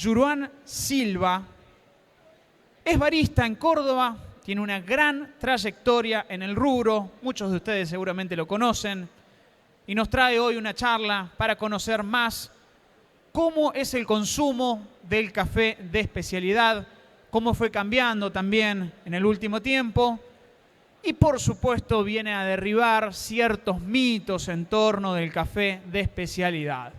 Juruán Silva. Es barista en Córdoba, tiene una gran trayectoria en el rubro, muchos de ustedes seguramente lo conocen, y nos trae hoy una charla para conocer más cómo es el consumo del café de especialidad, cómo fue cambiando también en el último tiempo, y por supuesto viene a derribar ciertos mitos en torno del café de especialidad.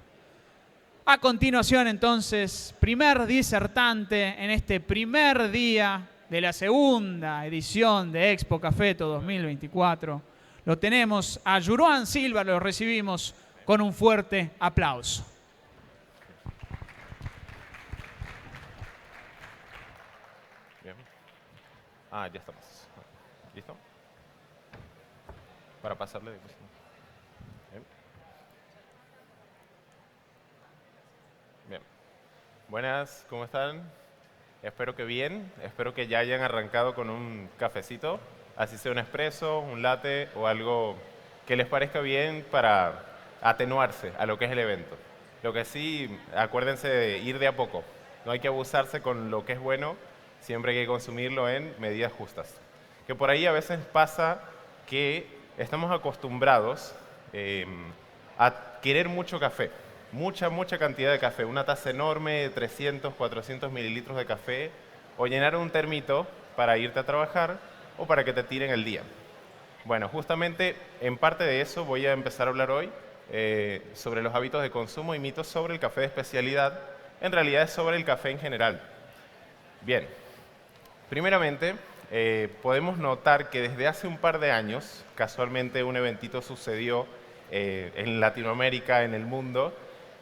A continuación, entonces, primer disertante en este primer día de la segunda edición de Expo Cafeto 2024. Lo tenemos a Juruán Silva, lo recibimos con un fuerte aplauso. Bien. Ya estamos. ¿Listo? Para pasarle después. Bien. Bien. Buenas, ¿cómo están? Espero que bien. Espero que ya hayan arrancado con un cafecito, así sea un espresso, un latte o algo que les parezca bien para atenuarse a lo que es el evento. Lo que sí, acuérdense de ir de a poco. No hay que abusarse con lo que es bueno, siempre hay que consumirlo en medidas justas. Que por ahí a veces pasa que estamos acostumbrados a querer mucho café, mucha cantidad de café, una taza enorme de 300, 400 mililitros de café, o llenar un termito para irte a trabajar o para que te tiren el día. Bueno, justamente en parte de eso voy a empezar a hablar hoy sobre los hábitos de consumo y mitos sobre el café de especialidad. En realidad es sobre el café en general. Bien, primeramente podemos notar que desde hace un par de años, casualmente un eventito sucedió en Latinoamérica, en el mundo,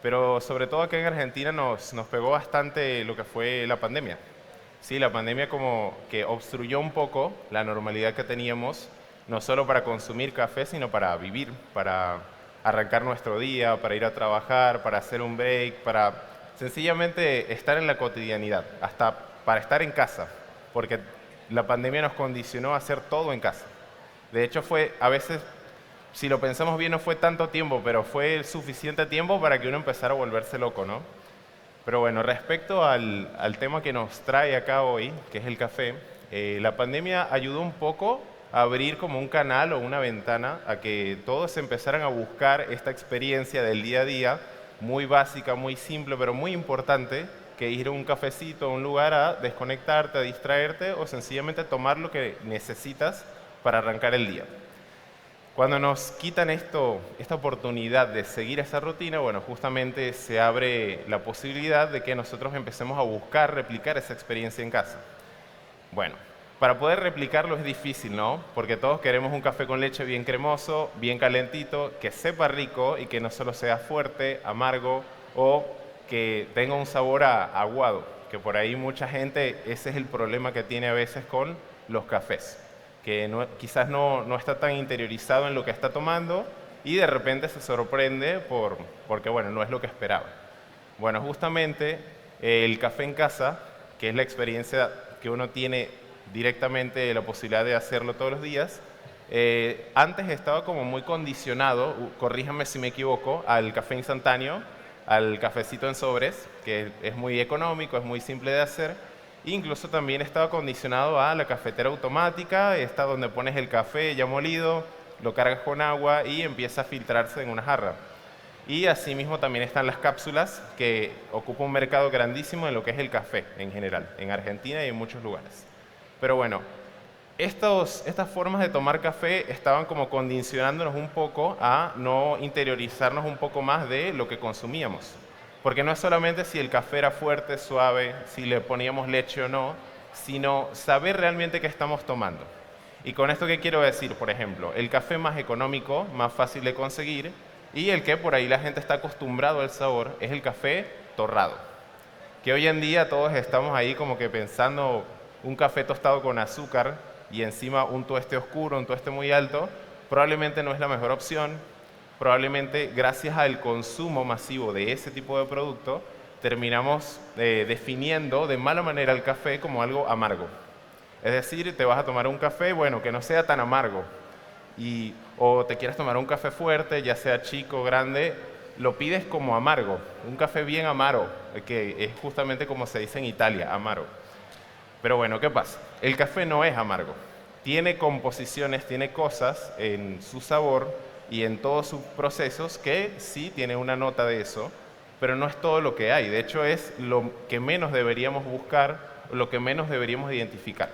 pero sobre todo acá en Argentina nos pegó bastante lo que fue la pandemia. Sí, la pandemia como que obstruyó un poco la normalidad que teníamos, no solo para consumir café, sino para vivir, para arrancar nuestro día, para ir a trabajar, para hacer un break, para sencillamente estar en la cotidianidad, hasta para estar en casa, porque la pandemia nos condicionó a hacer todo en casa. De hecho, a veces, si lo pensamos bien, no fue tanto tiempo, pero fue el suficiente tiempo para que uno empezara a volverse loco, ¿no? Pero bueno, respecto al tema que nos trae acá hoy, que es el café, la pandemia ayudó un poco a abrir como un canal o una ventana a que todos empezaran a buscar esta experiencia del día a día, muy básica, muy simple, pero muy importante, que ir a un cafecito, a un lugar a desconectarte, a distraerte o sencillamente tomar lo que necesitas para arrancar el día. Cuando nos quitan esta oportunidad de seguir esa rutina, bueno, justamente se abre la posibilidad de que nosotros empecemos a buscar replicar esa experiencia en casa. Bueno, para poder replicarlo es difícil, ¿no? Porque todos queremos un café con leche bien cremoso, bien calentito, que sepa rico y que no solo sea fuerte, amargo o que tenga un sabor aguado, que por ahí mucha gente, ese es el problema que tiene a veces con los cafés, que quizás no está tan interiorizado en lo que está tomando y de repente se sorprende porque bueno, no es lo que esperaba. Bueno, justamente el café en casa, que es la experiencia que uno tiene directamente la posibilidad de hacerlo todos los días, antes estaba como muy condicionado, corríjanme si me equivoco, al café instantáneo, al cafecito en sobres, que es muy económico, es muy simple de hacer. Incluso también estaba condicionado a la cafetera automática, esta donde pones el café ya molido, lo cargas con agua y empieza a filtrarse en una jarra. Y asimismo también están las cápsulas, que ocupan un mercado grandísimo en lo que es el café en general, en Argentina y en muchos lugares. Pero bueno, estas formas de tomar café estaban como condicionándonos un poco a no interiorizarnos un poco más de lo que consumíamos. Porque no es solamente si el café era fuerte, suave, si le poníamos leche o no, sino saber realmente qué estamos tomando. Y con esto, ¿qué quiero decir? Por ejemplo, el café más económico, más fácil de conseguir, y el que por ahí la gente está acostumbrado al sabor, es el café torrado. Que hoy en día todos estamos ahí como que pensando un café tostado con azúcar y encima un tueste oscuro, un tueste muy alto, probablemente no es la mejor opción. Probablemente gracias al consumo masivo de ese tipo de producto, terminamos definiendo de mala manera el café como algo amargo. Es decir, te vas a tomar un café, bueno, que no sea tan amargo. O te quieres tomar un café fuerte, ya sea chico o grande, lo pides como amargo, un café bien amaro, que es justamente como se dice en Italia, amaro. Pero bueno, ¿qué pasa? El café no es amargo. Tiene composiciones, tiene cosas en su sabor y en todos sus procesos que sí tiene una nota de eso, pero no es todo lo que hay. De hecho, es lo que menos deberíamos buscar, lo que menos deberíamos identificar.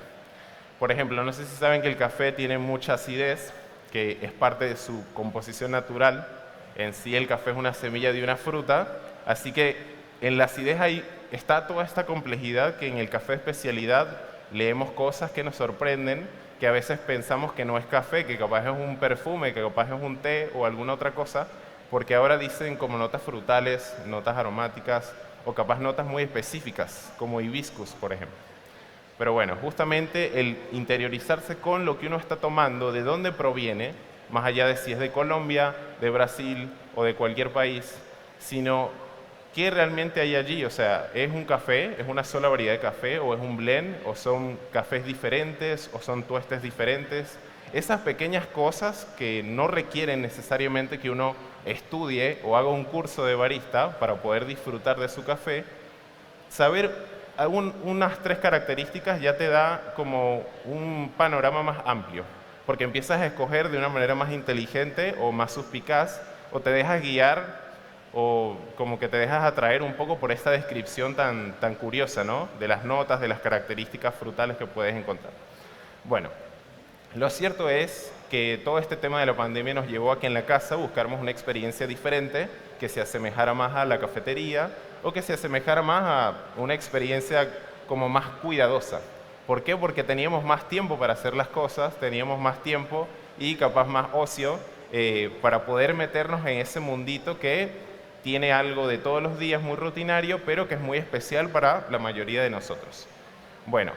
Por ejemplo, no sé si saben que el café tiene mucha acidez, que es parte de su composición natural. En sí el café es una semilla de una fruta, así que en la acidez ahí está toda esta complejidad que en el café de especialidad leemos cosas que nos sorprenden, que a veces pensamos que no es café, que capaz es un perfume, que capaz es un té o alguna otra cosa, porque ahora dicen como notas frutales, notas aromáticas o capaz notas muy específicas, como hibiscus, por ejemplo. Pero bueno, justamente el interiorizarse con lo que uno está tomando, de dónde proviene, más allá de si es de Colombia, de Brasil o de cualquier país, sino qué realmente hay allí. O sea, ¿es un café? ¿Es una sola variedad de café? ¿O es un blend? ¿O son cafés diferentes? ¿O son tuestes diferentes? Esas pequeñas cosas que no requieren necesariamente que uno estudie o haga un curso de barista para poder disfrutar de su café, saber unas 3 características ya te da como un panorama más amplio, porque empiezas a escoger de una manera más inteligente o más suspicaz, o te dejas guiar, o como que te dejas atraer un poco por esta descripción tan curiosa, ¿no? De las notas, de las características frutales que puedes encontrar. Bueno, lo cierto es que todo este tema de la pandemia nos llevó a que en la casa buscáramos una experiencia diferente que se asemejara más a la cafetería o que se asemejara más a una experiencia como más cuidadosa. ¿Por qué? Porque teníamos más tiempo para hacer las cosas, teníamos más tiempo y capaz más ocio para poder meternos en ese mundito que tiene algo de todos los días muy rutinario, pero que es muy especial para la mayoría de nosotros. Bueno,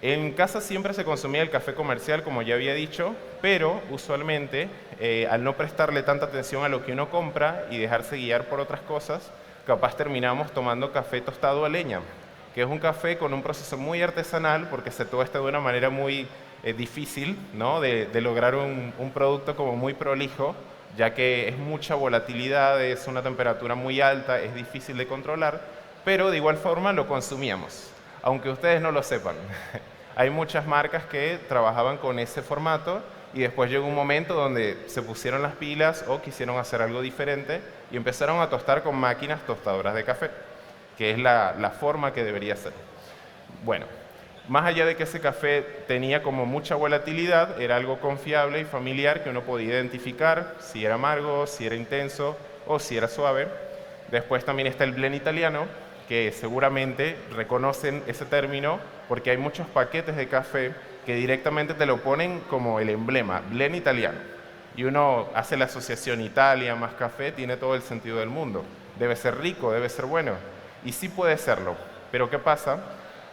en casa siempre se consumía el café comercial, como ya había dicho, pero usualmente, al no prestarle tanta atención a lo que uno compra y dejarse guiar por otras cosas, capaz terminamos tomando café tostado a leña, que es un café con un proceso muy artesanal porque se tuesta de una manera muy difícil, ¿no? de lograr un producto como muy prolijo, ya que es mucha volatilidad, es una temperatura muy alta, es difícil de controlar, pero de igual forma lo consumíamos, aunque ustedes no lo sepan. Hay muchas marcas que trabajaban con ese formato y después llegó un momento donde se pusieron las pilas o quisieron hacer algo diferente y empezaron a tostar con máquinas tostadoras de café, que es la forma que debería ser. Bueno, más allá de que ese café tenía como mucha volatilidad, era algo confiable y familiar que uno podía identificar si era amargo, si era intenso o si era suave. Después también está el blend italiano, que seguramente reconocen ese término porque hay muchos paquetes de café que directamente te lo ponen como el emblema, blend italiano. Y uno hace la asociación Italia más café, tiene todo el sentido del mundo. Debe ser rico, debe ser bueno. Y sí puede serlo, pero ¿qué pasa?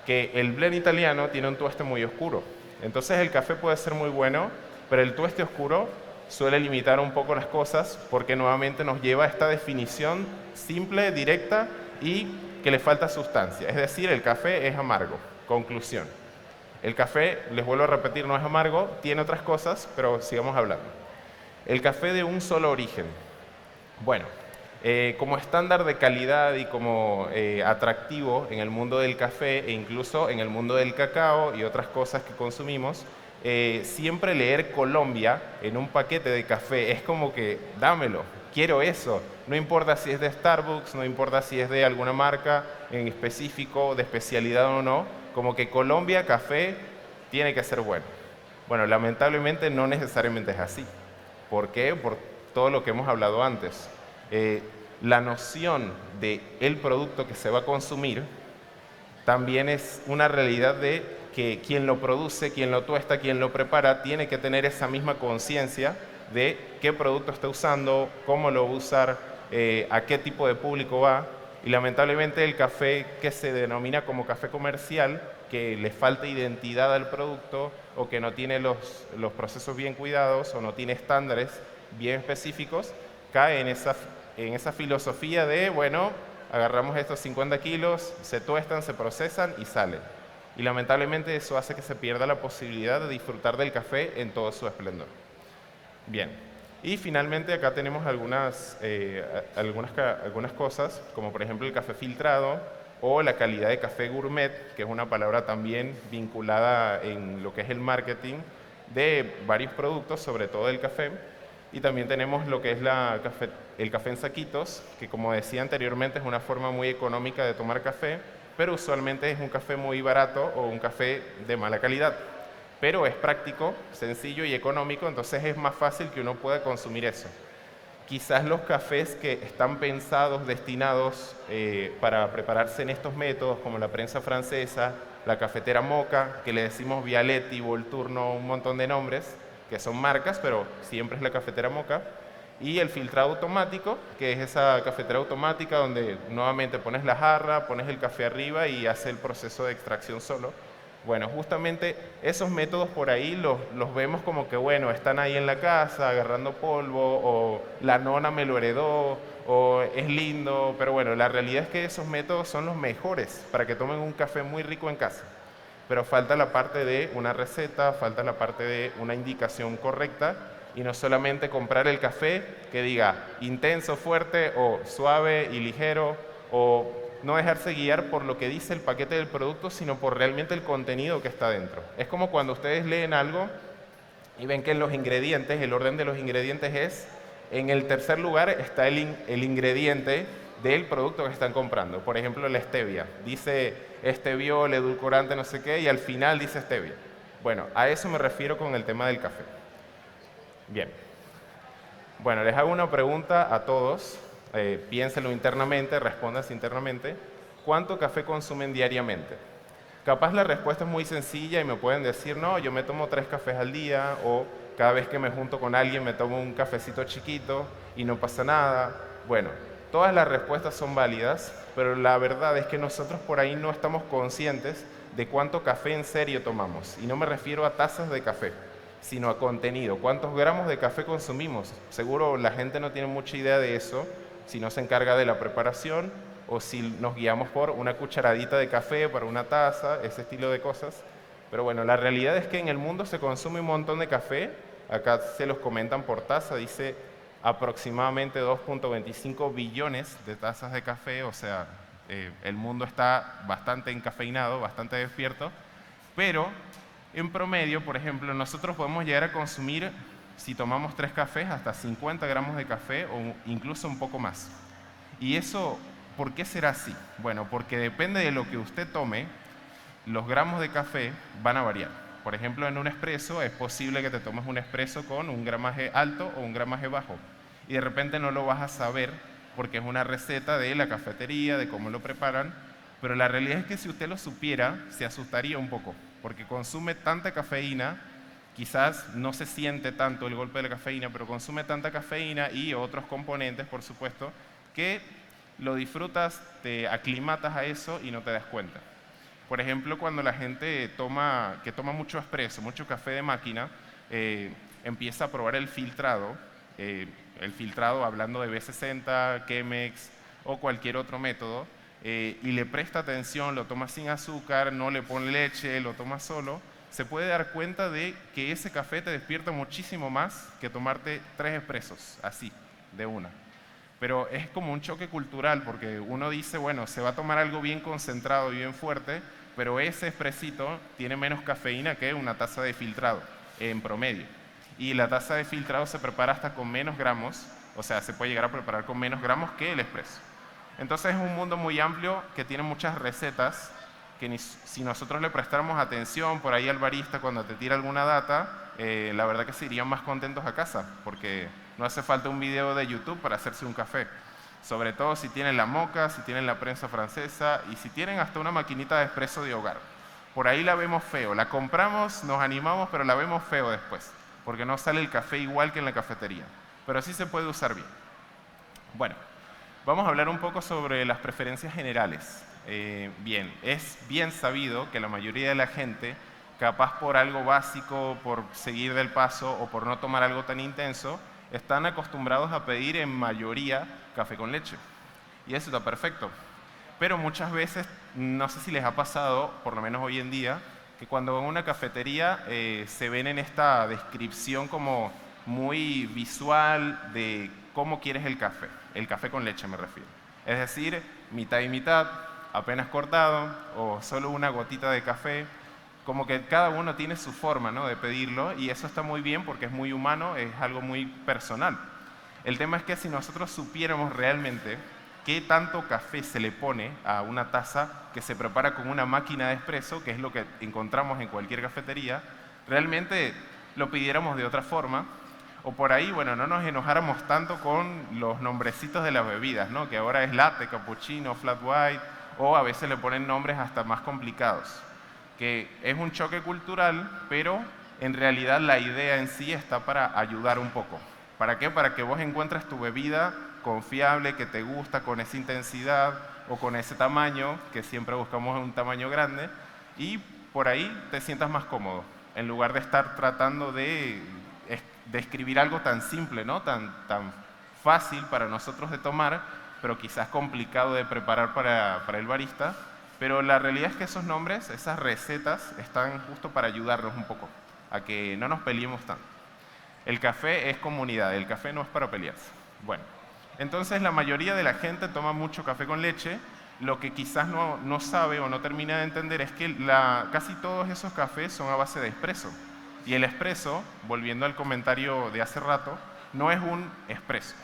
Que el blend italiano tiene un tueste muy oscuro. Entonces el café puede ser muy bueno, pero el tueste oscuro suele limitar un poco las cosas porque nuevamente nos lleva a esta definición simple, directa y que le falta sustancia. Es decir, el café es amargo. Conclusión. El café, les vuelvo a repetir, no es amargo, tiene otras cosas, pero sigamos hablando. El café de un solo origen. Bueno, como estándar de calidad y como atractivo en el mundo del café e incluso en el mundo del cacao y otras cosas que consumimos, siempre leer Colombia en un paquete de café es como que dámelo, quiero eso. No importa si es de Starbucks, no importa si es de alguna marca en específico, de especialidad o no, como que Colombia café tiene que ser bueno. Bueno, lamentablemente no necesariamente es así. ¿Por qué? Por todo lo que hemos hablado antes. La noción de el producto que se va a consumir también es una realidad de que quien lo produce, quien lo tuesta, quien lo prepara, tiene que tener esa misma conciencia de qué producto está usando, cómo lo va a usar, a qué tipo de público va. Y lamentablemente el café que se denomina como café comercial, que le falta identidad al producto o que no tiene los procesos bien cuidados o no tiene estándares bien específicos, cae en esa filosofía de, bueno, agarramos estos 50 kilos, se tuestan, se procesan y salen. Y lamentablemente eso hace que se pierda la posibilidad de disfrutar del café en todo su esplendor. Bien, Y finalmente acá tenemos algunas cosas, como por ejemplo el café filtrado o la calidad de café gourmet, que es una palabra también vinculada en lo que es el marketing de varios productos, sobre todo el café. Y también tenemos lo que es el café en saquitos, que como decía anteriormente es una forma muy económica de tomar café, pero usualmente es un café muy barato o un café de mala calidad. Pero es práctico, sencillo y económico, entonces es más fácil que uno pueda consumir eso. Quizás los cafés que están pensados, destinados para prepararse en estos métodos, como la prensa francesa, la cafetera Moka, que le decimos Vialetti, Volturno, un montón de nombres, que son marcas, pero siempre es la cafetera Moka, y el filtrado automático, que es esa cafetera automática donde nuevamente pones la jarra, pones el café arriba y hace el proceso de extracción solo. Bueno, justamente esos métodos por ahí los vemos como que, bueno, están ahí en la casa agarrando polvo, o la nona me lo heredó, o es lindo, pero bueno, la realidad es que esos métodos son los mejores para que tomen un café muy rico en casa. Pero falta la parte de una receta, falta la parte de una indicación correcta y no solamente comprar el café que diga intenso, fuerte o suave y ligero, o no dejarse guiar por lo que dice el paquete del producto, sino por realmente el contenido que está dentro. Es como cuando ustedes leen algo y ven que en los ingredientes, el orden de los ingredientes es, en el tercer lugar está el ingrediente del producto que están comprando. Por ejemplo, la stevia. Dice esteviol, edulcorante, no sé qué, y al final dice stevia. Bueno, a eso me refiero con el tema del café. Bien. Bueno, les hago una pregunta a todos. Piénsenlo internamente, respóndanse internamente. ¿Cuánto café consumen diariamente? Capaz la respuesta es muy sencilla y me pueden decir, no, yo me tomo 3 cafés al día, o cada vez que me junto con alguien me tomo un cafecito chiquito y no pasa nada. Bueno, todas las respuestas son válidas, pero la verdad es que nosotros por ahí no estamos conscientes de cuánto café en serio tomamos. Y no me refiero a tazas de café, sino a contenido. ¿Cuántos gramos de café consumimos? Seguro la gente no tiene mucha idea de eso, si no se encarga de la preparación o si nos guiamos por una cucharadita de café para una taza, ese estilo de cosas. Pero bueno, la realidad es que en el mundo se consume un montón de café. Acá se los comentan por taza, dice aproximadamente 2.25 billones de tazas de café, o sea, el mundo está bastante encafeinado, bastante despierto, pero en promedio, por ejemplo, nosotros podemos llegar a consumir, si tomamos 3 cafés, hasta 50 gramos de café o incluso un poco más. Y eso, ¿por qué será así? Bueno, porque depende de lo que usted tome, los gramos de café van a variar. Por ejemplo, en un espresso es posible que te tomes un espresso con un gramaje alto o un gramaje bajo. Y de repente no lo vas a saber porque es una receta de la cafetería, de cómo lo preparan. Pero la realidad es que si usted lo supiera, se asustaría un poco, porque consume tanta cafeína, quizás no se siente tanto el golpe de la cafeína, pero consume tanta cafeína y otros componentes, por supuesto, que lo disfrutas, te aclimatas a eso y no te das cuenta. Por ejemplo, cuando la gente toma mucho espresso, mucho café de máquina, empieza a probar el filtrado hablando de B60, Chemex o cualquier otro método, y le presta atención, lo toma sin azúcar, no le pone leche, lo toma solo, se puede dar cuenta de que ese café te despierta muchísimo más que tomarte 3 expresos, así, de una. Pero es como un choque cultural, porque uno dice, bueno, se va a tomar algo bien concentrado y bien fuerte, pero ese expresito tiene menos cafeína que una taza de filtrado, en promedio. Y la taza de filtrado se prepara hasta con menos gramos, o sea, se puede llegar a preparar con menos gramos que el expreso. Entonces es un mundo muy amplio que tiene muchas recetas que si nosotros le prestáramos atención por ahí al barista cuando te tira alguna data, la verdad que se irían más contentos a casa, porque no hace falta un video de YouTube para hacerse un café. Sobre todo si tienen la moka, si tienen la prensa francesa y si tienen hasta una maquinita de espresso de hogar. Por ahí la vemos feo, la compramos, nos animamos, pero la vemos feo después, porque no sale el café igual que en la cafetería. Pero sí se puede usar bien. Bueno, vamos a hablar un poco sobre las preferencias generales. Bien, es bien sabido que la mayoría de la gente, capaz por algo básico, por seguir del paso o por no tomar algo tan intenso, están acostumbrados a pedir en mayoría café con leche. Y eso está perfecto. Pero muchas veces, no sé si les ha pasado, por lo menos hoy en día, que cuando van a una cafetería se ven en esta descripción como muy visual de cómo quieres el café con leche me refiero. Es decir, mitad y mitad, apenas cortado o solo una gotita de café, como que cada uno tiene su forma, ¿no?, de pedirlo, y eso está muy bien porque es muy humano, es algo muy personal. El tema es que si nosotros supiéramos realmente qué tanto café se le pone a una taza que se prepara con una máquina de espresso, que es lo que encontramos en cualquier cafetería, realmente lo pidiéramos de otra forma, o por ahí, bueno, no nos enojáramos tanto con los nombrecitos de las bebidas, ¿no?, que ahora es latte, cappuccino, flat white, o a veces le ponen nombres hasta más complicados, que es un choque cultural, pero en realidad la idea en sí está para ayudar un poco. ¿Para qué? Para que vos encuentres tu bebida confiable, que te gusta, con esa intensidad o con ese tamaño, que siempre buscamos un tamaño grande, y por ahí te sientas más cómodo, en lugar de estar tratando de escribir algo tan simple, ¿no?, tan fácil para nosotros de tomar, pero quizás complicado de preparar para el barista. Pero la realidad es que esos nombres, esas recetas, están justo para ayudarnos un poco a que no nos peleemos tanto. El café es comunidad, el café no es para pelearse. Bueno, entonces la mayoría de la gente toma mucho café con leche. Lo que quizás no sabe o no termina de entender es que casi todos esos cafés son a base de espresso. Y el espresso, volviendo al comentario de hace rato, no es un espresso,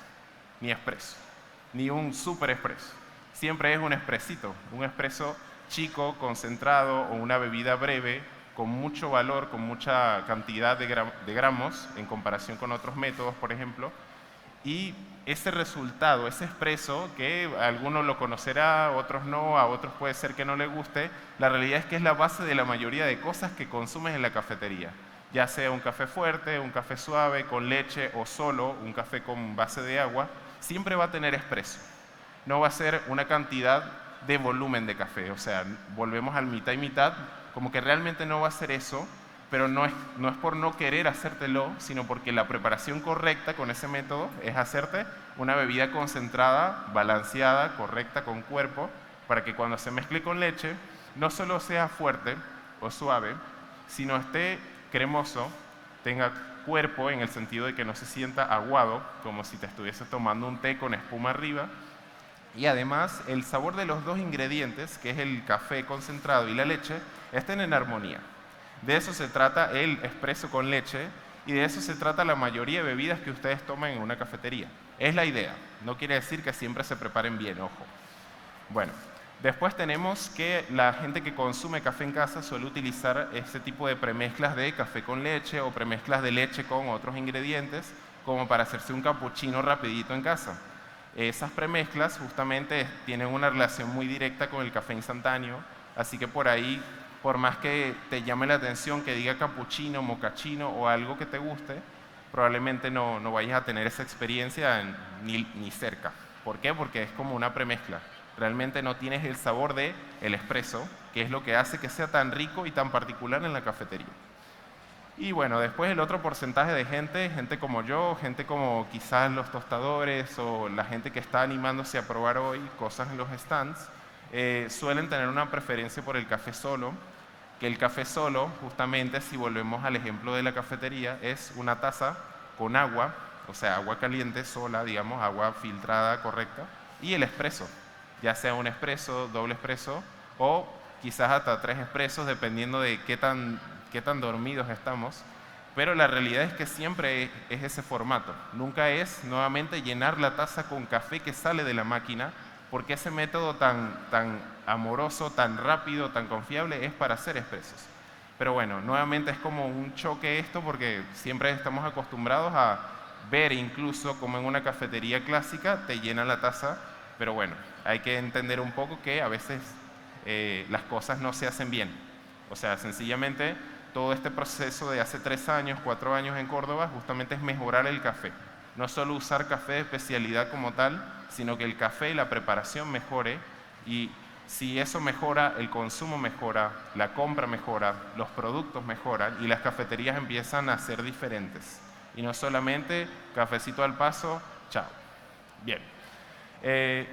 ni un super espresso. Siempre es un expresito, un expreso chico, concentrado, o una bebida breve, con mucho valor, con mucha cantidad de gramos en comparación con otros métodos, por ejemplo. Y ese resultado, ese expreso, que a algunos lo conocerá, a otros no, a otros puede ser que no le guste, la realidad es que es la base de la mayoría de cosas que consumes en la cafetería. Ya sea un café fuerte, un café suave, con leche, o solo un café con base de agua, siempre va a tener expreso. No va a ser una cantidad de volumen de café, o sea, volvemos al mitad y mitad, como que realmente no va a ser eso, pero no es por no querer hacértelo, sino porque la preparación correcta con ese método es hacerte una bebida concentrada, balanceada, correcta, con cuerpo, para que cuando se mezcle con leche, no solo sea fuerte o suave, sino esté cremoso, tenga cuerpo en el sentido de que no se sienta aguado, como si te estuvieses tomando un té con espuma arriba. Y además, el sabor de los dos ingredientes, que es el café concentrado y la leche, estén en armonía. De eso se trata el espresso con leche, y de eso se trata la mayoría de bebidas que ustedes toman en una cafetería. Es la idea, no quiere decir que siempre se preparen bien, ojo. Bueno, después tenemos que la gente que consume café en casa suele utilizar este tipo de premezclas de café con leche o premezclas de leche con otros ingredientes, como para hacerse un cappuccino rapidito en casa. Esas premezclas justamente tienen una relación muy directa con el café instantáneo, así que por ahí, por más que te llame la atención que diga cappuccino, mochaccino o algo que te guste, probablemente no vayas a tener esa experiencia ni cerca. ¿Por qué? Porque es como una premezcla. Realmente no tienes el sabor del espresso, que es lo que hace que sea tan rico y tan particular en la cafetería. Y bueno, después el otro porcentaje de gente como yo, gente como quizás los tostadores o la gente que está animándose a probar hoy cosas en los stands, suelen tener una preferencia por el café solo, que el café solo, justamente si volvemos al ejemplo de la cafetería, es una taza con agua, o sea, agua caliente sola, digamos, agua filtrada correcta, y el espresso, ya sea un espresso, doble espresso, o quizás hasta 3 espressos, dependiendo de qué tan dormidos estamos, pero la realidad es que siempre es ese formato. Nunca es nuevamente llenar la taza con café que sale de la máquina, porque ese método tan amoroso, tan rápido, tan confiable es para hacer expresos. Pero bueno, nuevamente es como un choque esto, porque siempre estamos acostumbrados a ver incluso como en una cafetería clásica te llenan la taza, pero bueno, hay que entender un poco que a veces las cosas no se hacen bien. O sea, sencillamente todo este proceso de hace 3 años, 4 años en Córdoba, justamente es mejorar el café. No solo usar café de especialidad como tal, sino que el café y la preparación mejore, y si eso mejora, el consumo mejora, la compra mejora, los productos mejoran y las cafeterías empiezan a ser diferentes. Y no solamente cafecito al paso, chao. Bien.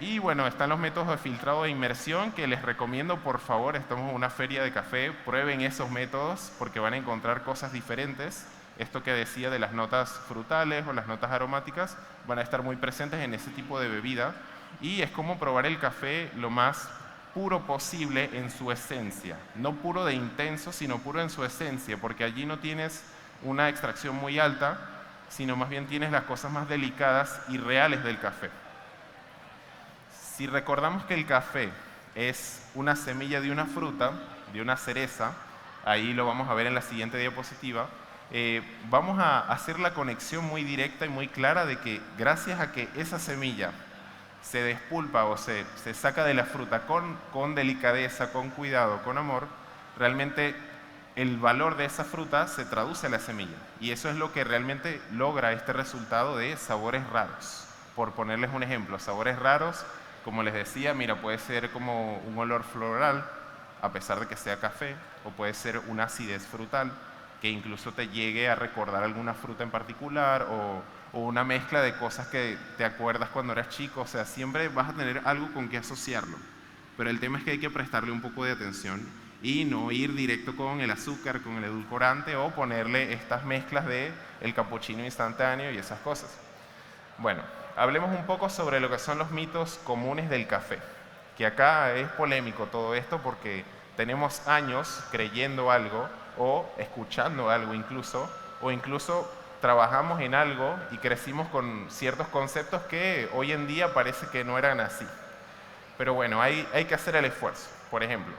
Y bueno, están los métodos de filtrado de inmersión que les recomiendo, por favor. Estamos en una feria de café, prueben esos métodos porque van a encontrar cosas diferentes. esto que decía de las notas frutales o las notas aromáticas, van a estar muy presentes en ese tipo de bebida. Y es como probar el café lo más puro posible en su esencia. No puro de intenso, sino puro en su esencia, porque allí no tienes una extracción muy alta, sino más bien tienes las cosas más delicadas y reales del café. Si recordamos que el café es una semilla de una fruta, de una cereza, ahí lo vamos a ver en la siguiente diapositiva, vamos a hacer la conexión muy directa y muy clara de que gracias a que esa semilla se despulpa o se saca de la fruta con delicadeza, con cuidado, con amor, realmente el valor de esa fruta se traduce a la semilla. Y eso es lo que realmente logra este resultado de sabores raros. Por ponerles un ejemplo, sabores raros, como les decía, mira, puede ser como un olor floral, a pesar de que sea café, o puede ser una acidez frutal, que incluso te llegue a recordar alguna fruta en particular, o una mezcla de cosas que te acuerdas cuando eras chico. O sea, siempre vas a tener algo con que asociarlo. Pero el tema es que hay que prestarle un poco de atención y no ir directo con el azúcar, con el edulcorante, o ponerle estas mezclas de el capuchino instantáneo y esas cosas. Bueno, hablemos un poco sobre lo que son los mitos comunes del café, que acá es polémico todo esto porque tenemos años creyendo algo o escuchando algo incluso, o incluso trabajamos en algo y crecimos con ciertos conceptos que hoy en día parece que no eran así. Pero bueno, hay que hacer el esfuerzo. Por ejemplo,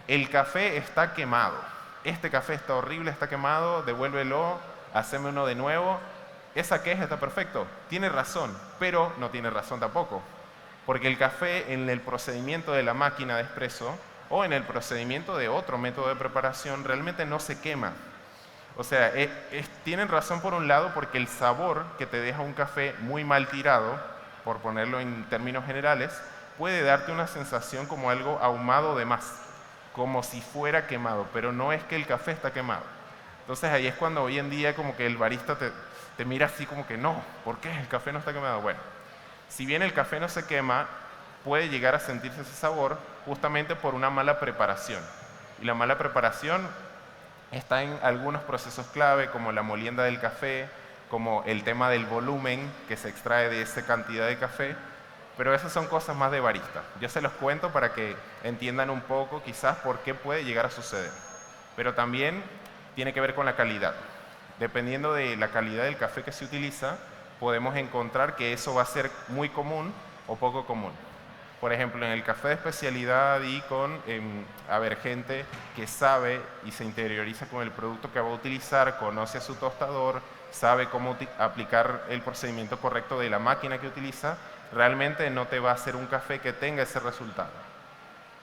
el café está quemado. Este café está horrible, está quemado, devuélvelo, haceme uno de nuevo. Esa queja está perfecto, tiene razón, pero no tiene razón tampoco. Porque el café en el procedimiento de la máquina de expreso o en el procedimiento de otro método de preparación realmente no se quema. O sea, tienen razón por un lado porque el sabor que te deja un café muy mal tirado, por ponerlo en términos generales, puede darte una sensación como algo ahumado de más, como si fuera quemado, pero no es que el café está quemado. Entonces ahí es cuando hoy en día como que el barista te mira así como que no, ¿por qué el café no está quemado? Bueno, si bien el café no se quema, puede llegar a sentirse ese sabor justamente por una mala preparación. Y la mala preparación está en algunos procesos clave, como la molienda del café, como el tema del volumen que se extrae de esa cantidad de café, pero esas son cosas más de barista. Yo se los cuento para que entiendan un poco quizás por qué puede llegar a suceder. Pero también tiene que ver con la calidad. Dependiendo de la calidad del café que se utiliza, podemos encontrar que eso va a ser muy común o poco común. Por ejemplo, en el café de especialidad y con gente que sabe y se interioriza con el producto que va a utilizar, conoce a su tostador, sabe cómo aplicar el procedimiento correcto de la máquina que utiliza, realmente no te va a hacer un café que tenga ese resultado.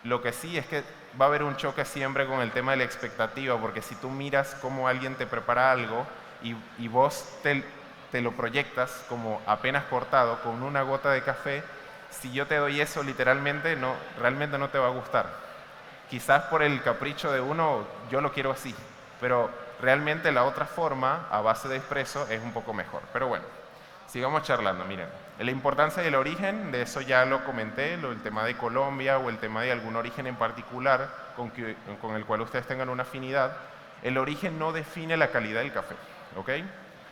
Lo que sí es que va a haber un choque siempre con el tema de la expectativa, porque si tú miras cómo alguien te prepara algo y vos te lo proyectas como apenas cortado con una gota de café, si yo te doy eso literalmente realmente no te va a gustar. Quizás por el capricho de uno, yo lo quiero así, pero realmente la otra forma, a base de expreso, es un poco mejor. Pero bueno, sigamos charlando. Miren, la importancia del origen, de eso ya lo comenté, el tema de Colombia o el tema de algún origen en particular con el cual ustedes tengan una afinidad. El origen no define la calidad del café, ¿ok?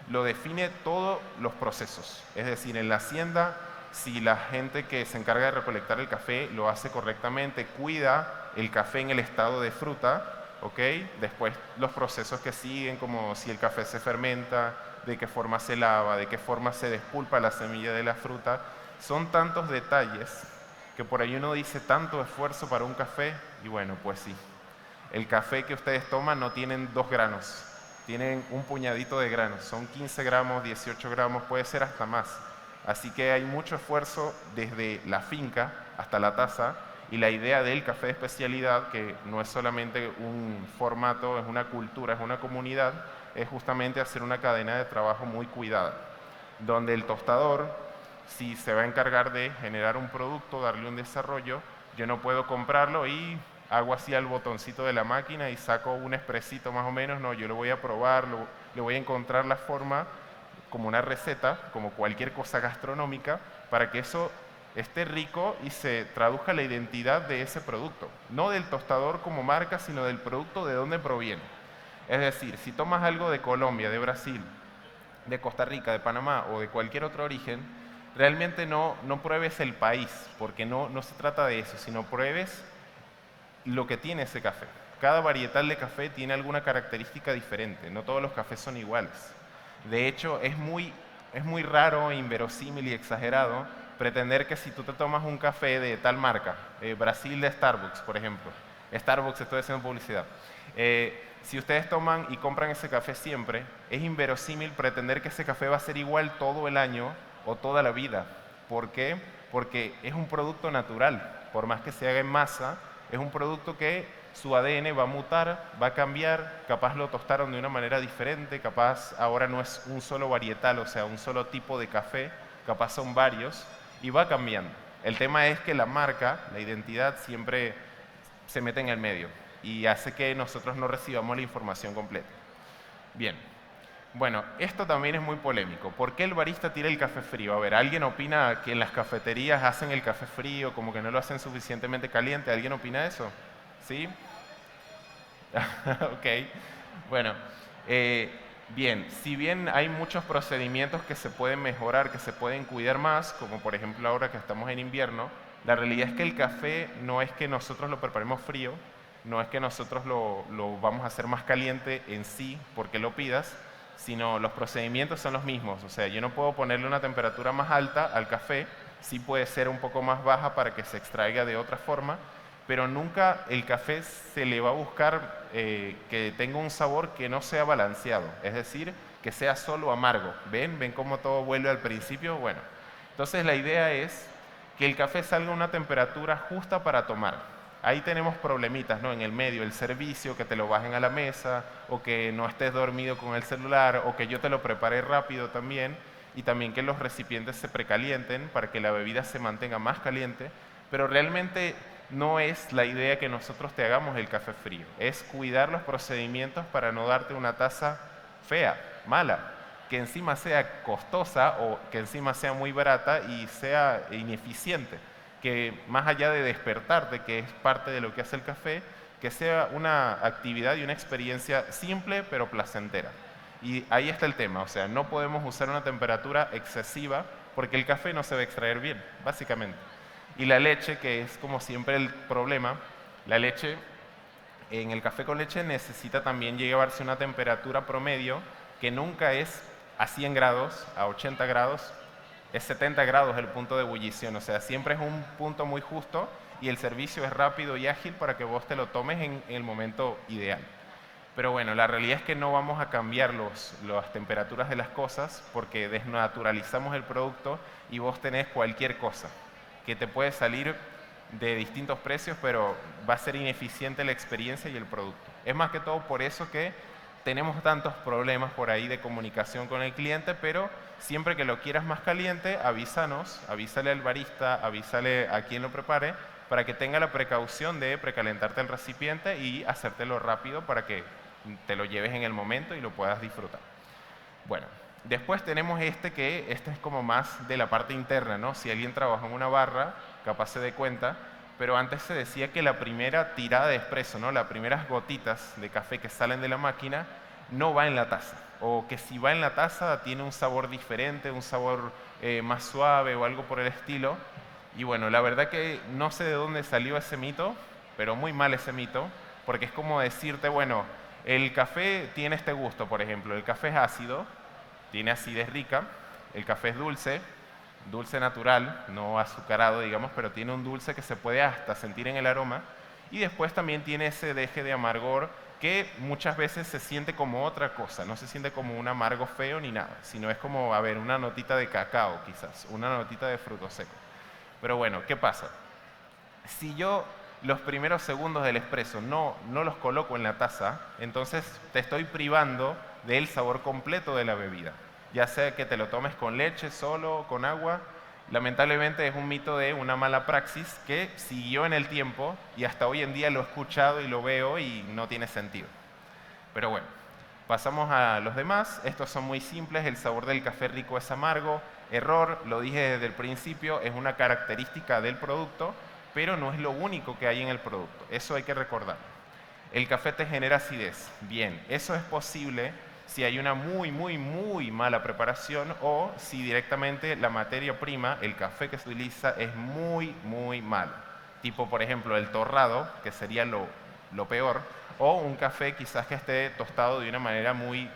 Lo define todos los procesos. Es decir, en la hacienda, si la gente que se encarga de recolectar el café lo hace correctamente, cuida el café en el estado de fruta, ¿ok? Después los procesos que siguen, como si el café se fermenta, de qué forma se lava, de qué forma se despulpa la semilla de la fruta, son tantos detalles que por ahí uno dice tanto esfuerzo para un café, y bueno, pues sí. El café que ustedes toman no tienen 2 granos, tienen un puñadito de granos, son 15 gramos, 18 gramos, puede ser hasta más. Así que hay mucho esfuerzo desde la finca hasta la taza, y la idea del café de especialidad, que no es solamente un formato, es una cultura, es una comunidad, es justamente hacer una cadena de trabajo muy cuidada, donde el tostador, si se va a encargar de generar un producto, darle un desarrollo, yo no puedo comprarlo y hago así al botoncito de la máquina y saco un expresito más o menos, no, yo lo voy a probar, le voy a encontrar la forma como una receta, como cualquier cosa gastronómica, para que eso esté rico y se traduzca la identidad de ese producto. No del tostador como marca, sino del producto de dónde proviene. Es decir, si tomas algo de Colombia, de Brasil, de Costa Rica, de Panamá o de cualquier otro origen, realmente no pruebes el país, porque no se trata de eso, sino pruebes lo que tiene ese café. Cada varietal de café tiene alguna característica diferente, no todos los cafés son iguales. De hecho, es muy raro, inverosímil y exagerado pretender que si tú te tomas un café de tal marca, Brasil de Starbucks, por ejemplo, Starbucks, estoy haciendo publicidad, si ustedes toman y compran ese café siempre, es inverosímil pretender que ese café va a ser igual todo el año o toda la vida. ¿Por qué? Porque es un producto natural, por más que se haga en masa, es un producto que su ADN va a mutar, va a cambiar, capaz lo tostaron de una manera diferente, capaz ahora no es un solo varietal, o sea, un solo tipo de café, capaz son varios, y va cambiando. El tema es que la marca, la identidad, siempre se mete en el medio y hace que nosotros no recibamos la información completa. Bien, bueno, esto también es muy polémico. ¿Por qué el barista tira el café frío? A ver, ¿alguien opina que en las cafeterías hacen el café frío, como que no lo hacen suficientemente caliente? ¿Alguien opina eso? ¿Sí? Ok, bueno, bien, si bien hay muchos procedimientos que se pueden mejorar, que se pueden cuidar más, como por ejemplo ahora que estamos en invierno, la realidad es que el café no es que nosotros lo preparemos frío, no es que nosotros lo vamos a hacer más caliente en sí porque lo pidas, sino los procedimientos son los mismos. O sea, yo no puedo ponerle una temperatura más alta al café, sí puede ser un poco más baja para que se extraiga de otra forma, pero nunca el café se le va a buscar que tenga un sabor que no sea balanceado, es decir, que sea solo amargo. ¿Ven cómo todo vuelve al principio? Bueno, entonces la idea es que el café salga a una temperatura justa para tomar. Ahí tenemos problemitas, ¿no? En el medio, el servicio, que te lo bajen a la mesa, o que no estés dormido con el celular, o que yo te lo prepare rápido también, y también que los recipientes se precalienten para que la bebida se mantenga más caliente, pero realmente no es la idea que nosotros te hagamos el café frío, es cuidar los procedimientos para no darte una taza fea, mala, que encima sea costosa o que encima sea muy barata y sea ineficiente, que más allá de despertarte, que es parte de lo que hace el café, que sea una actividad y una experiencia simple pero placentera. Y ahí está el tema, o sea, no podemos usar una temperatura excesiva porque el café no se va a extraer bien, básicamente. Y la leche, que es como siempre el problema, la leche en el café con leche necesita también llevarse una temperatura promedio que nunca es a 100 grados, a 80 grados, es 70 grados el punto de ebullición, o sea, siempre es un punto muy justo y el servicio es rápido y ágil para que vos te lo tomes en el momento ideal. Pero bueno, la realidad es que no vamos a cambiar las temperaturas de las cosas porque desnaturalizamos el producto y vos tenés cualquier cosa que te puede salir de distintos precios, pero va a ser ineficiente la experiencia y el producto. Es más que todo por eso que tenemos tantos problemas por ahí de comunicación con el cliente, pero siempre que lo quieras más caliente, avísanos, avísale al barista, avísale a quien lo prepare, para que tenga la precaución de precalentarte el recipiente y hacértelo rápido para que te lo lleves en el momento y lo puedas disfrutar. Bueno, después tenemos este es como más de la parte interna, ¿no? Si alguien trabaja en una barra, capaz se dé cuenta, pero antes se decía que la primera tirada de espresso, ¿no? Las primeras gotitas de café que salen de la máquina no va en la taza, o que si va en la taza tiene un sabor diferente, un sabor más suave o algo por el estilo. Y bueno, la verdad que no sé de dónde salió ese mito, pero muy mal ese mito, porque es como decirte, bueno, el café tiene este gusto, por ejemplo, el café es ácido, tiene acidez rica, el café es dulce, dulce natural, no azucarado, digamos, pero tiene un dulce que se puede hasta sentir en el aroma, y después también tiene ese deje de amargor que muchas veces se siente como otra cosa, no se siente como un amargo feo ni nada, sino es como, a ver, una notita de cacao quizás, una notita de fruto seco. Pero bueno, ¿qué pasa? Si yo los primeros segundos del espresso no los coloco en la taza, entonces te estoy privando del sabor completo de la bebida. Ya sea que te lo tomes con leche, solo, con agua, lamentablemente es un mito de una mala praxis que siguió en el tiempo y hasta hoy en día lo he escuchado y lo veo y no tiene sentido. Pero bueno, pasamos a los demás. Estos son muy simples, el sabor del café rico es amargo. Error, lo dije desde el principio, es una característica del producto, pero no es lo único que hay en el producto. Eso hay que recordar. El café te genera acidez. Bien, eso es posible si hay una muy mala preparación o si directamente la materia prima, el café que se utiliza, es muy malo. Tipo, por ejemplo, el torrado, que sería lo peor, o un café quizás que esté tostado de una manera muy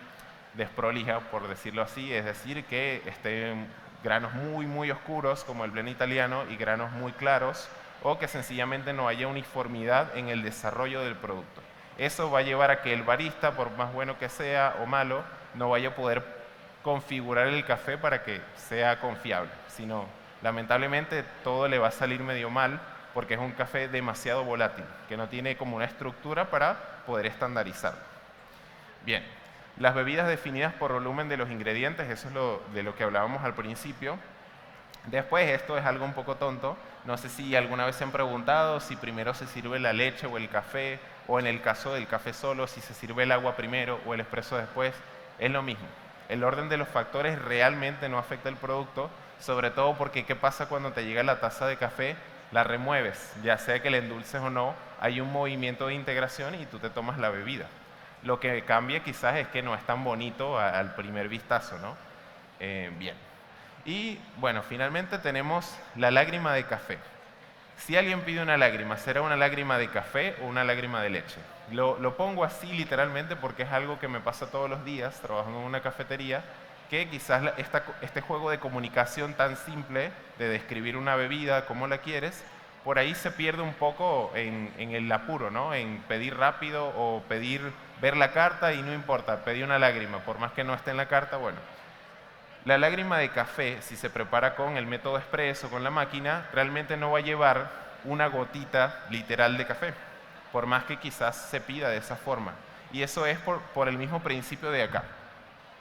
desprolija, por decirlo así, es decir, que estén granos muy oscuros, como el blend italiano, y granos muy claros, o que sencillamente no haya uniformidad en el desarrollo del producto. Eso va a llevar a que el barista, por más bueno que sea o malo, no vaya a poder configurar el café para que sea confiable, sino lamentablemente todo le va a salir medio mal porque es un café demasiado volátil, que no tiene como una estructura para poder estandarizarlo. Bien, las bebidas definidas por volumen de los ingredientes, eso es de lo que hablábamos al principio. Después, esto es algo un poco tonto, no sé si alguna vez se han preguntado si primero se sirve la leche o el café, o en el caso del café solo, si se sirve el agua primero o el expreso después, es lo mismo. El orden de los factores realmente no afecta el producto, sobre todo porque ¿qué pasa cuando te llega la taza de café? La remueves, ya sea que la endulces o no, hay un movimiento de integración y tú te tomas la bebida. Lo que cambia quizás es que no es tan bonito al primer vistazo, ¿no? Bien. Y bueno, finalmente tenemos la lágrima de café. Si alguien pide una lágrima, ¿será una lágrima de café o una lágrima de leche? Lo pongo así literalmente porque es algo que me pasa todos los días trabajando en una cafetería, que quizás este juego de comunicación tan simple de describir una bebida como la quieres, por ahí se pierde un poco en el apuro, ¿no? En pedir rápido o ver la carta y no importa, pedir una lágrima, por más que no esté en la carta, bueno. La lágrima de café, si se prepara con el método expreso, con la máquina, realmente no va a llevar una gotita literal de café, por más que quizás se pida de esa forma. Y eso es por el mismo principio de acá.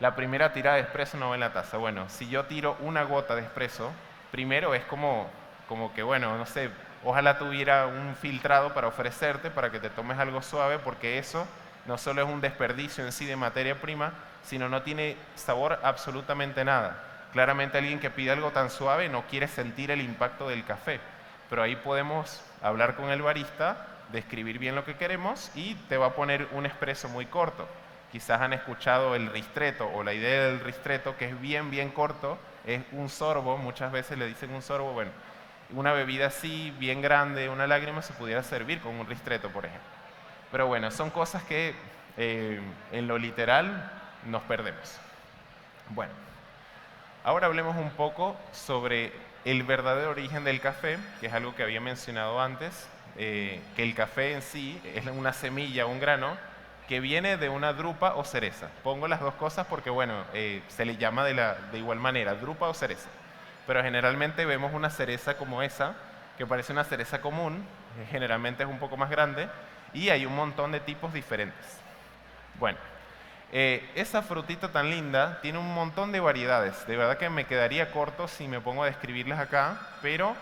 La primera tirada de expreso no va en la taza. Bueno, si yo tiro una gota de expreso, primero es como que, bueno, no sé, ojalá tuviera un filtrado para ofrecerte, para que te tomes algo suave, porque eso no solo es un desperdicio en sí de materia prima, sino no tiene sabor absolutamente nada. Claramente alguien que pide algo tan suave no quiere sentir el impacto del café, pero ahí podemos hablar con el barista, describir bien lo que queremos y te va a poner un expreso muy corto. Quizás han escuchado el ristretto o la idea del ristretto, que es bien corto, es un sorbo, muchas veces le dicen un sorbo, bueno, una bebida así, bien grande, una lágrima, se pudiera servir con un ristretto, por ejemplo. Pero bueno, son cosas que en lo literal nos perdemos. Bueno, ahora hablemos un poco sobre el verdadero origen del café, que es algo que había mencionado antes, que el café en sí es una semilla, un grano, que viene de una drupa o cereza. Pongo las dos cosas porque, bueno, se le llama de igual manera, drupa o cereza. Pero generalmente vemos una cereza como esa, que parece una cereza común, generalmente es un poco más grande, y hay un montón de tipos diferentes. Bueno, esa frutita tan linda tiene un montón de variedades. De verdad que me quedaría corto si me pongo a describirlas acá, pero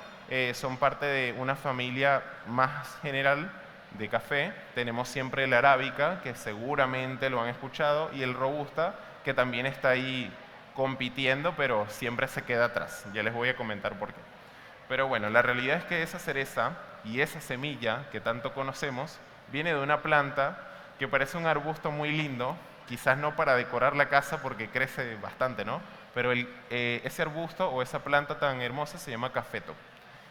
son parte de una familia más general de café. Tenemos siempre el arábica, que seguramente lo han escuchado, y el robusta, que también está ahí compitiendo, pero siempre se queda atrás. Ya les voy a comentar por qué. Pero bueno, la realidad es que esa cereza y esa semilla que tanto conocemos viene de una planta que parece un arbusto muy lindo, quizás no para decorar la casa porque crece bastante, ¿no? Pero ese arbusto o esa planta tan hermosa se llama cafeto.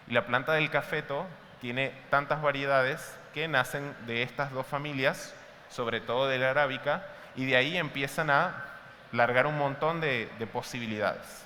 Y la planta del cafeto tiene tantas variedades que nacen de estas dos familias, sobre todo de la arábica, y de ahí empiezan a largar un montón de posibilidades.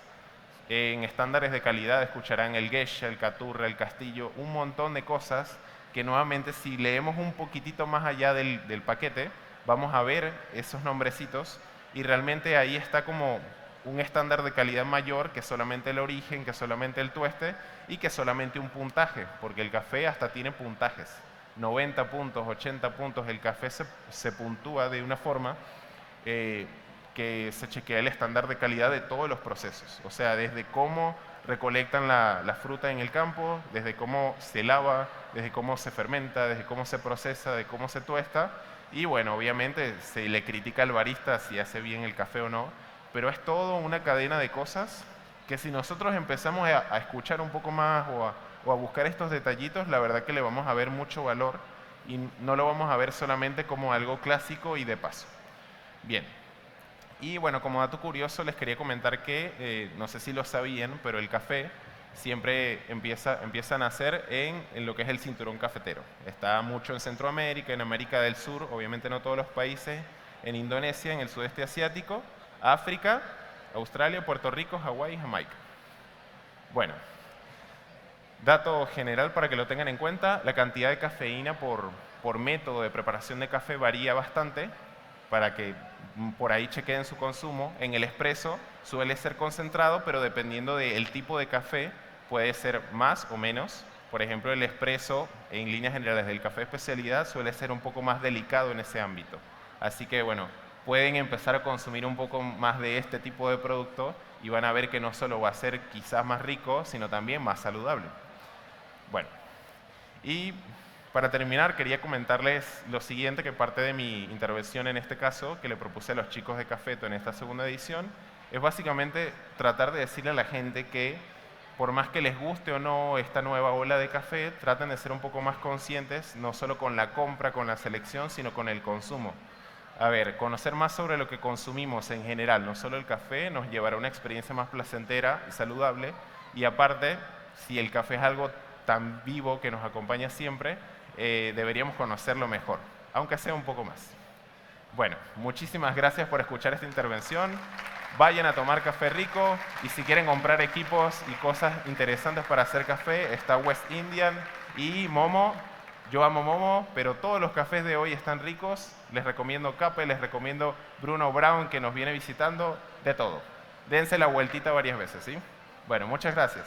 En estándares de calidad escucharán el Geisha, el Caturra, el Castillo, un montón de cosas que nuevamente si leemos un poquitito más allá del paquete, vamos a ver esos nombrecitos y realmente ahí está como un estándar de calidad mayor que solamente el origen, que solamente el tueste y que solamente un puntaje, porque el café hasta tiene puntajes. 90 puntos, 80 puntos, el café se puntúa de una forma que se chequea el estándar de calidad de todos los procesos. O sea, desde cómo recolectan la fruta en el campo, desde cómo se lava, desde cómo se fermenta, desde cómo se procesa, de cómo se tuesta. Y bueno, obviamente se le critica al barista si hace bien el café o no, pero es todo una cadena de cosas que si nosotros empezamos a escuchar un poco más o a buscar estos detallitos, la verdad que le vamos a ver mucho valor y no lo vamos a ver solamente como algo clásico y de paso. Bien. Y bueno, como dato curioso les quería comentar que, no sé si lo sabían, pero el café siempre empieza a nacer en lo que es el cinturón cafetero. Está mucho en Centroamérica, en América del Sur, obviamente no todos los países, en Indonesia, en el sudeste asiático, África, Australia, Puerto Rico, Hawái y Jamaica. Bueno, dato general para que lo tengan en cuenta, la cantidad de cafeína por método de preparación de café varía bastante, para que por ahí chequeen su consumo. En el espresso suele ser concentrado, pero dependiendo del tipo de café puede ser más o menos. Por ejemplo, el espresso, en líneas generales del café especialidad, suele ser un poco más delicado en ese ámbito. Así que bueno, pueden empezar a consumir un poco más de este tipo de producto y van a ver que no solo va a ser quizás más rico, sino también más saludable. Bueno, y para terminar, quería comentarles lo siguiente, que parte de mi intervención en este caso, que le propuse a los chicos de Cafeto en esta segunda edición, es básicamente tratar de decirle a la gente que por más que les guste o no esta nueva ola de café, traten de ser un poco más conscientes, no solo con la compra, con la selección, sino con el consumo. A ver, conocer más sobre lo que consumimos en general, no solo el café, nos llevará a una experiencia más placentera y saludable. Y aparte, si el café es algo tan vivo que nos acompaña siempre, deberíamos conocerlo mejor, aunque sea un poco más. Bueno, muchísimas gracias por escuchar esta intervención. Vayan a tomar café rico y si quieren comprar equipos y cosas interesantes para hacer café, está West Indian y Momo. Yo amo Momo, pero todos los cafés de hoy están ricos. Les recomiendo Cape, les recomiendo Bruno Brown, que nos viene visitando, de todo. Dense la vueltita varias veces, ¿sí? Bueno, muchas gracias.